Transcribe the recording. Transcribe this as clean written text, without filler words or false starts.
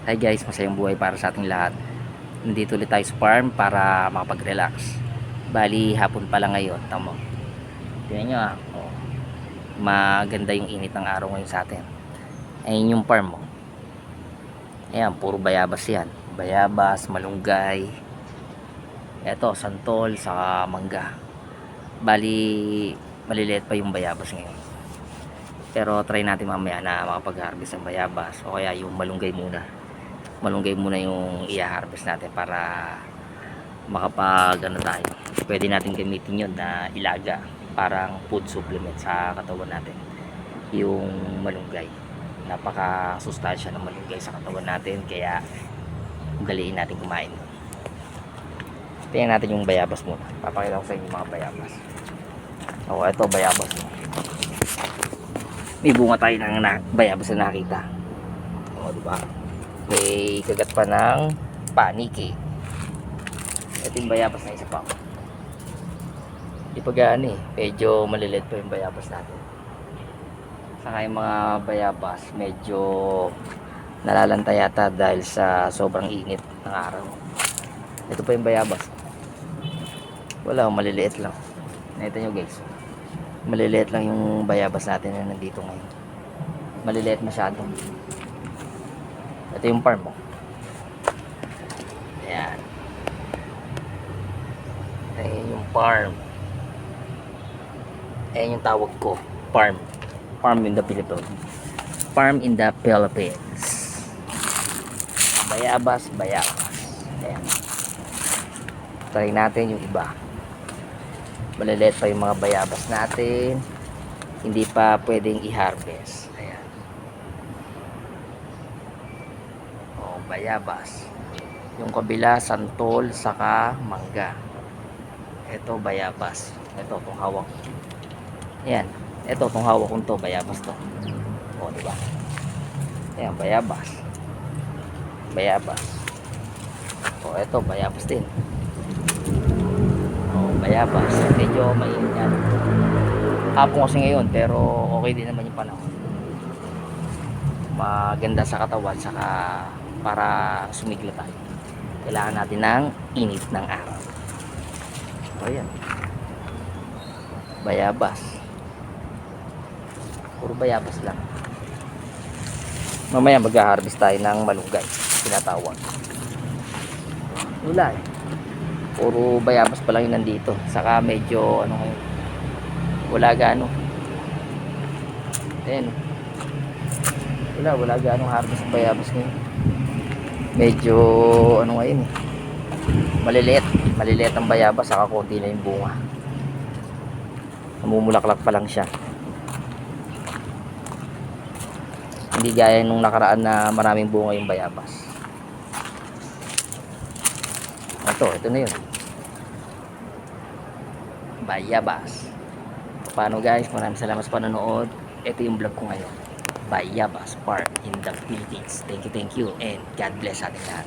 Hi guys, masayang buhay para sa ating lahat. Nandito ulit tayo sa farm para makapag-relax. Bali, hapon pa lang ngayon. Tamo. Tingnan nyo oh, maganda yung init ng araw ngayon sa atin. Ayun yung farm mo. Ayan, puro bayabas yan. Bayabas, malunggay. Eto, santol, saka mangga. Bali, maliliit pa yung bayabas ngayon. Pero try natin mamaya na makapag-harvest ng bayabas o kaya yung malunggay muna yung i-harvest natin para makapag tayo, pwede natin gamitin yun na ilaga, parang food supplement sa katawan natin. Yung malunggay, napaka sustansya ng malunggay sa katawan natin, kaya daliin natin kumain. Tingnan natin yung bayabas muna, papakita ko sa inyo yung mga bayabas. Ito bayabas, may bunga tayo ng bayabas na nakita. Diba? May kagat pa ng paniki. Ito yung bayabas na isa pa. Di pa gaano medyo maliliit pa yung bayabas natin. Saka yung mga bayabas medyo nalalanta yata dahil sa sobrang init ng araw. Ito pa yung bayabas. Wala, maliliit lang. Nakita nyo guys, maliliit lang yung bayabas natin na nandito ngayon. Maliliit masyado. Ito yung farm mo. Ayan. Ayan yung farm. Ayan yung tawag ko. Farm. Farm in the Philippines. Farm in the Philippines. Bayabas, bayabas. Ayan. Try natin yung iba. Maliliit pa yung mga bayabas natin. Hindi pa pwedeng i-harvest. Ayan. Bayabas. Yung kabila santol saka mangga. Ito bayabas. Ito tong hawak. Ayan. Ito tong hawak kong to, bayabas to. Diba? Ayan, bayabas. Bayabas. Ito bayabas din. Bayabas. Medyo mainit yan. Hapon kasi ngayon, pero okay din naman yung panahon. Maganda sa katawan saka para sumigla tayo, kailangan natin ng init ng araw. Ayan, bayabas, puro bayabas lang. Mamaya mag-harvest tayo ng malunggay, tinatawag. Wala puro bayabas pa lang yung nandito, saka medyo ngayon, wala gaano. Ayan, wala gaano harvest ng bayabas ngayon. Medyo ngayon maliliit ang bayabas, saka konti na yung bunga, namumulaklak pa lang siya, hindi gaya nung nakaraan na maraming bunga yung bayabas. Ito na yun, bayabas. Paano guys, maraming salamat sa panonood. Ito yung vlog ko ngayon, Bayabas Farm in the Philippines. Thank you and God bless ating lahat.